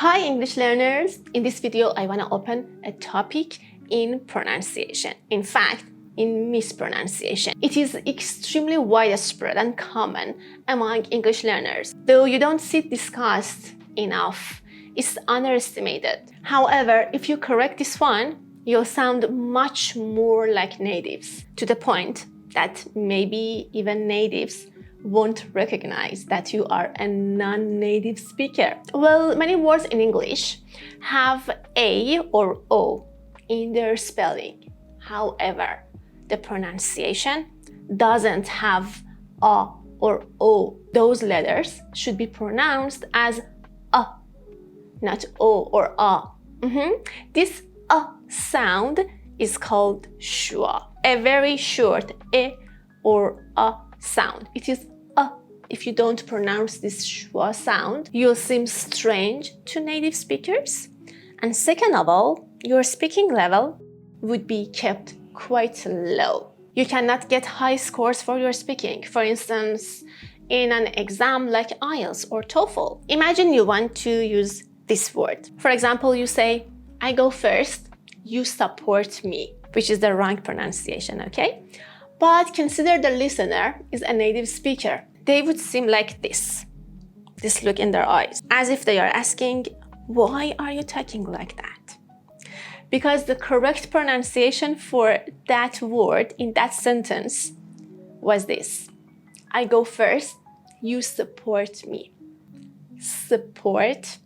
Hi English learners! In this video, I want to open a topic in pronunciation. In fact, in mispronunciation. It is extremely widespread and common among English learners. Though you don't see it discussed enough, it's underestimated. However, if you correct this one, you'll sound much more like natives, to the point that maybe even natives won't recognize that you are a non-native speaker. Well, many words in English have A or O in their spelling. However, the pronunciation doesn't have A or O. Those letters should be pronounced as A, not O or A. This A sound is called Schwa, a very short E or A sound. It is A. If you don't pronounce this Schwa sound, you'll seem strange to native speakers. And second of all, your speaking level would be kept quite low. You cannot get high scores for your speaking. For instance, in an exam like IELTS or TOEFL. Imagine you want to use this word. For example, you say, I go first, you support me, which is the wrong pronunciation, okay? But consider the listener is a native speaker. They would seem like this look in their eyes, as if they are asking, why are you talking like that? Because the correct pronunciation for that word in that sentence was this. I go first, you support me. Support,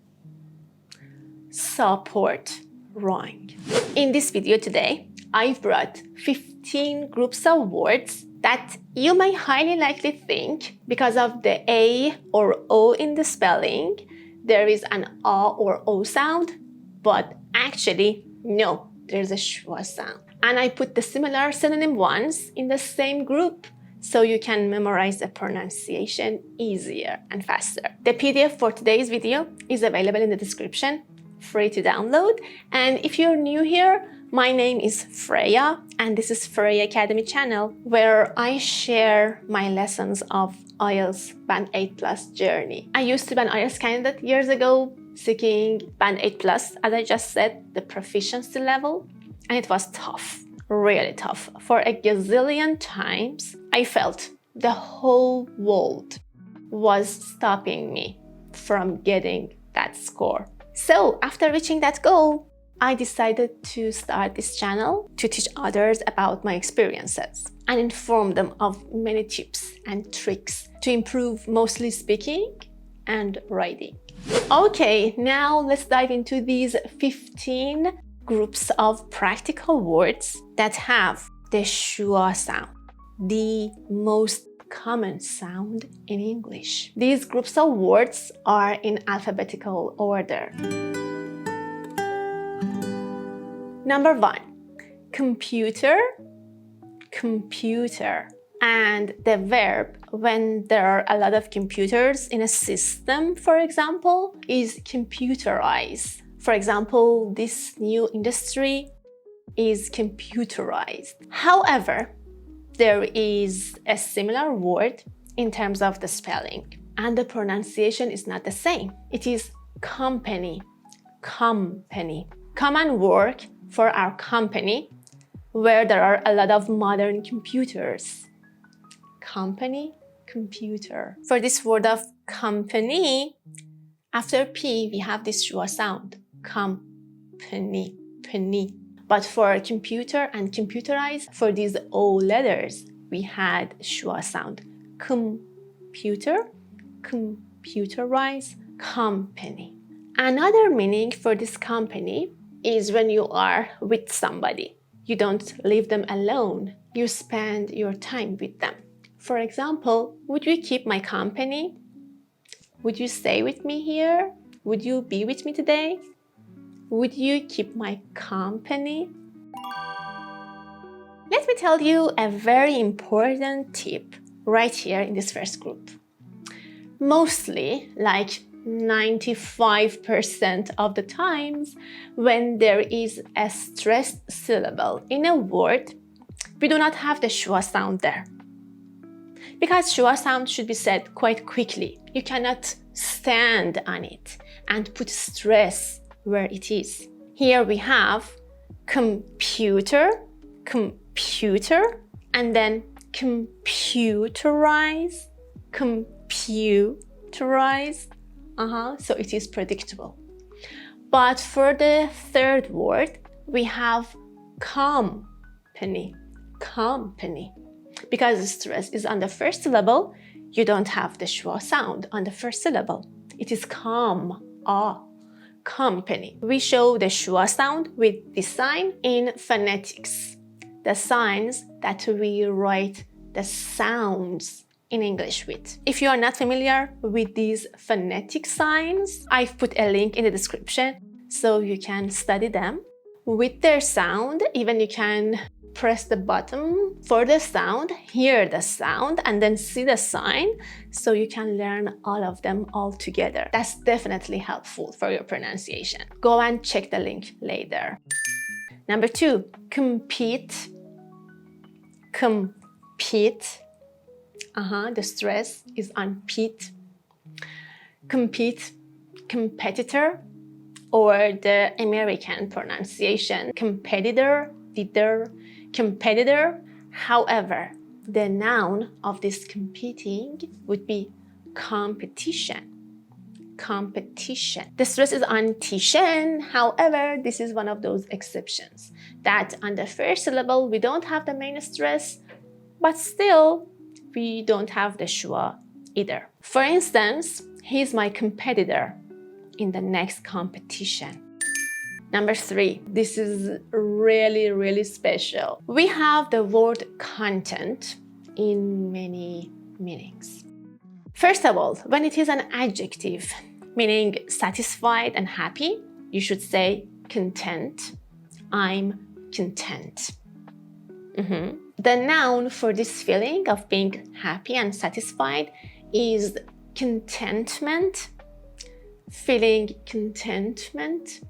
wrong. In this video today, I've brought 15 groups of words that you may highly likely think because of the A or O in the spelling, there is an A or O sound, but actually, no, there's a Schwa sound. And I put the similar synonym ones in the same group so you can memorize the pronunciation easier and faster. The PDF for today's video is available in the description, free to download. And if you're new here, my name is Freya, and this is Freya Academy channel, where I share my lessons of IELTS Band 8+ journey. I used to be an IELTS candidate years ago, seeking Band 8+, as I just said, the proficiency level, and it was tough, really tough. For a gazillion times, I felt the whole world was stopping me from getting that score. So after reaching that goal, I decided to start this channel to teach others about my experiences and inform them of many tips and tricks to improve mostly speaking and writing. Okay, now let's dive into these 15 groups of practical words that have the Schwa sound, the most common sound in English. These groups of words are in alphabetical order. Number 1, computer, computer. And the verb when there are a lot of computers in a system, for example, is computerize. For example, this new industry is computerized. However, there is a similar word in terms of the spelling, and the pronunciation is not the same. It is company, company. Come and work for our company where there are a lot of modern computers. Company, computer. For this word of company, after P, we have this Schwa sound. Company, penny. But for computer and computerize, for these O letters, we had Schwa sound. Computer, computerize, company. Another meaning for this company is when you are with somebody. You don't leave them alone. You spend your time with them. For example, would you keep my company? Would you stay with me here? Would you be with me today? Would you keep my company? Let me tell you a very important tip right here in this first group. Mostly, like 95% of the times when there is a stressed syllable in a word, we do not have the Schwa sound there. Because Schwa sound should be said quite quickly. You cannot stand on it. and put stress where it is. Here we have computer, computer, and then computerize, computerize. So it is predictable. But for the third word, we have company, company. Because the stress is on the first syllable, you don't have the schwa sound on the first syllable. It is company. We show the schwa sound with this sign in phonetics, the signs that we write the sounds in English with. If you are not familiar with these phonetic signs, I've put a link in the description so you can study them. With their sound, even you can press the button for the sound, hear the sound, and then see the sign, so you can learn all of them all together. That's definitely helpful for your pronunciation. Go and check the link later. Number 2, compete, compete. The stress is on pete. Compete, competitor, or the American pronunciation, competitor, competitor. However, the noun of this competing would be competition, competition. The stress is on tion. However, this is one of those exceptions that on the first syllable we don't have the main stress, but still we don't have the schwa either. For instance, he's my competitor in the next competition. Number 3, this is really special. We have the word content in many meanings. First of all, when it is an adjective, meaning satisfied and happy, you should say content. I'm content. The noun for this feeling of being happy and satisfied is contentment. Feeling contentment,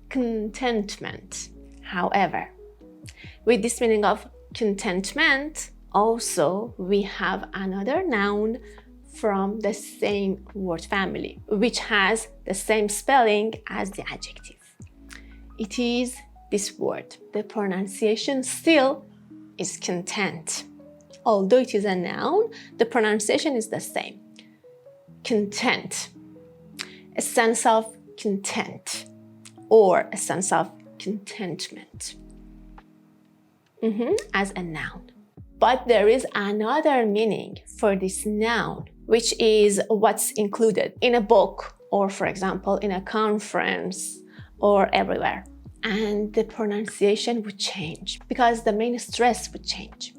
contentment. However, with this meaning of contentment, also we have another noun from the same word family, which has the same spelling as the adjective. It is this word. The pronunciation still is content. Although it is a noun, the pronunciation is the same. Content. A sense of content or a sense of contentment as a noun. But there is another meaning for this noun, which is what's included in a book or, for example, in a conference or everywhere. And the pronunciation would change because the main stress would change.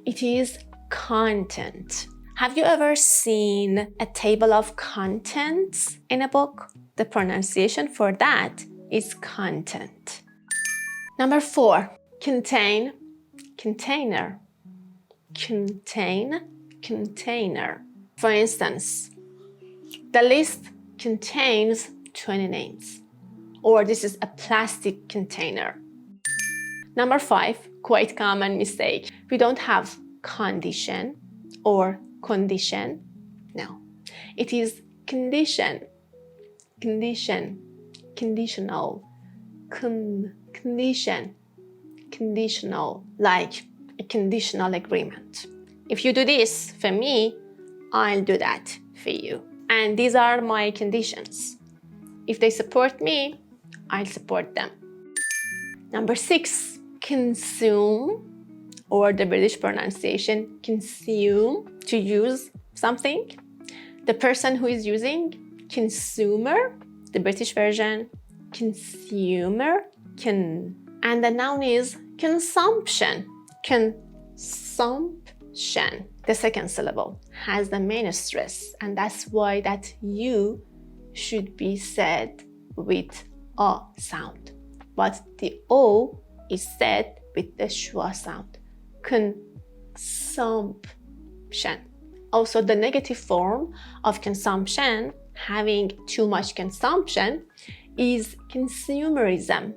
It is content. Have you ever seen a table of contents in a book? The pronunciation for that is content. Number 4, contain, container. Contain, container. For instance, the list contains 20 names, or this is a plastic container. Number 5, quite common mistake. We don't have condition or condition. No, it is condition, condition, conditional, condition, conditional, like a conditional agreement. If you do this for me, I'll do that for you. And these are my conditions. If they support me, I'll support them. Number 6, consume, or the British pronunciation, consume, to use something. The person who is using, consumer, the British version, consumer, and the noun is consumption, consumption. The second syllable has the main stress, and that's why that U should be said with a sound. But the O is said with the schwa sound. Consumption. Also, the negative form of consumption, having too much consumption, is consumerism,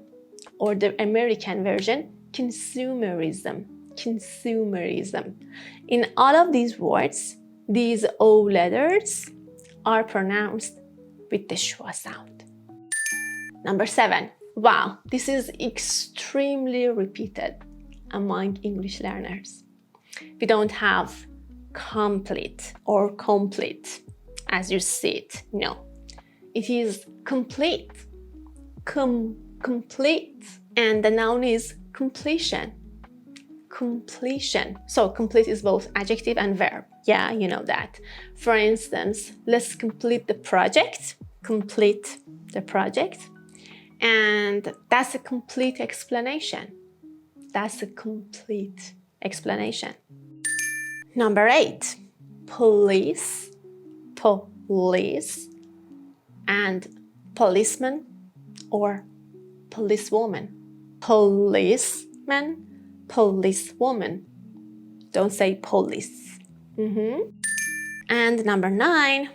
or the American version, consumerism. Consumerism. In all of these words, These O letters are pronounced with the schwa sound. Number 7. Wow, this is extremely repeated among English learners. We don't have complete or complete as you see it. No, it is complete. Complete. And the noun is completion. Completion. So complete is both adjective and verb. Yeah, you know that. For instance, let's complete the project. Complete the project. And that's a complete explanation. That's a complete explanation. Number 8. Police. Police. And policeman or policewoman. Policeman, policewoman. Don't say police. And number 9,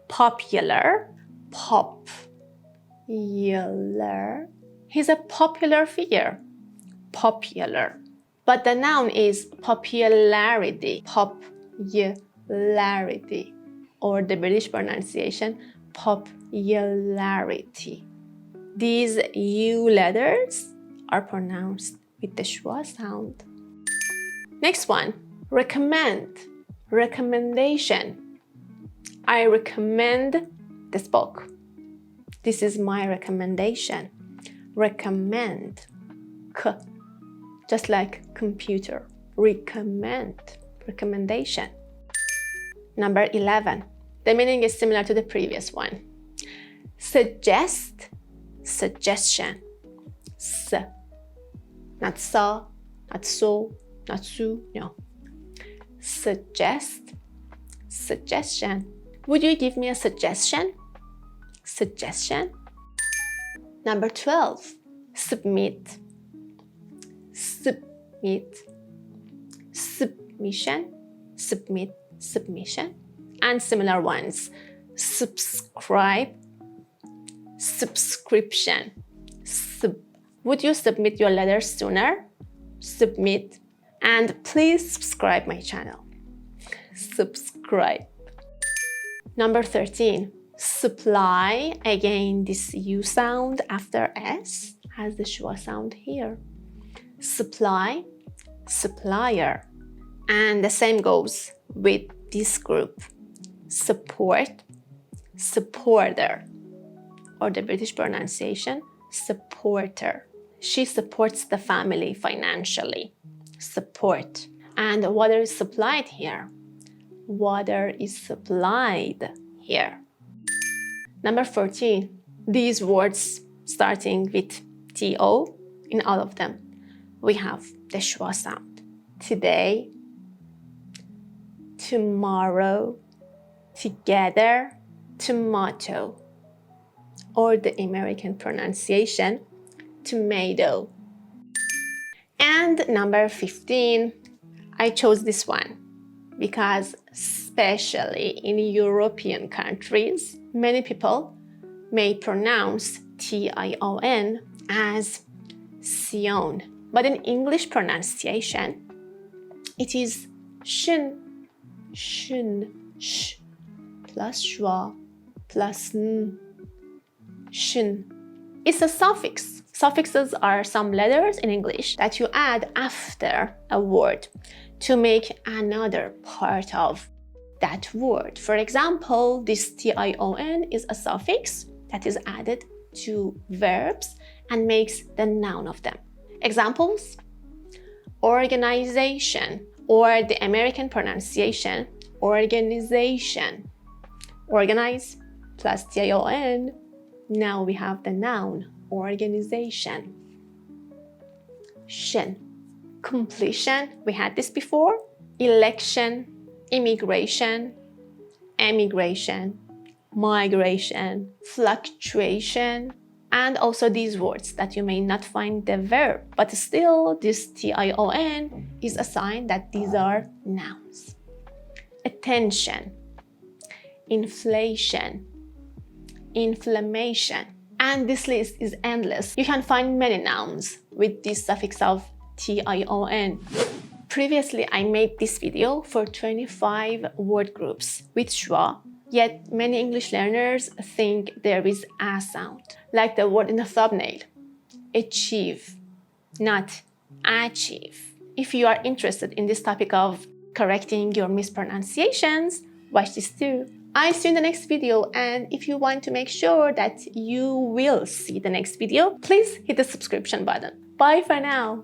popular. Popular. He's a popular figure. Popular. But the noun is popularity. Popularity. Or the British pronunciation, popularity. These U letters are pronounced with the schwa sound. Next one, recommend. Recommendation. I recommend this book. This is my recommendation. Recommend. K. Just like computer. Recommend. Recommendation. Number 11. The meaning is similar to the previous one. Suggest. Suggestion. S. Not sa, not so, not su, no. Suggest. Suggestion. Would you give me a suggestion? Suggestion. Number 12. Submit. Submit. Submission. Submit. Submission. And similar ones. Subscribe. Subscription. Would you submit your letters sooner? Submit. And please subscribe my channel. Subscribe. Number 13. Supply. Again, this U sound after S has the schwa sound here. Supply. Supplier. And the same goes with this group. Support. Supporter. Or the British pronunciation, supporter. She supports the family financially. Support. And water is supplied here. Water is supplied here. Number 14. These words starting with TO, in all of them, we have the schwa sound. Today, tomorrow, together, tomato. Or the American pronunciation, tomato. And number 15, I chose this one because especially in European countries, many people may pronounce tion as tion. But in English pronunciation, it is shin, shin, sh, plus schwa, plus n. Shin. It's a suffix. Suffixes are some letters in English that you add after a word to make another part of that word. For example, this tion is a suffix that is added to verbs and makes the noun of them. Examples: organization, or the American pronunciation, organization. Organize plus tion. Now we have the noun, organization. Shin. Completion, we had this before. Election, immigration, emigration, migration, fluctuation, and also these words that you may not find the verb, but still this tion is a sign that these are nouns. Attention, inflation, inflammation, and this list is endless. You can find many nouns with this suffix of tion. Previously, I made this video for 25 word groups with Schwa, yet many English learners think there is a sound, like the word in the thumbnail, achieve, not achieve. If you are interested in this topic of correcting your mispronunciations, watch this too. I'll see you in the next video, and if you want to make sure that you will see the next video, please hit the subscription button. Bye for now.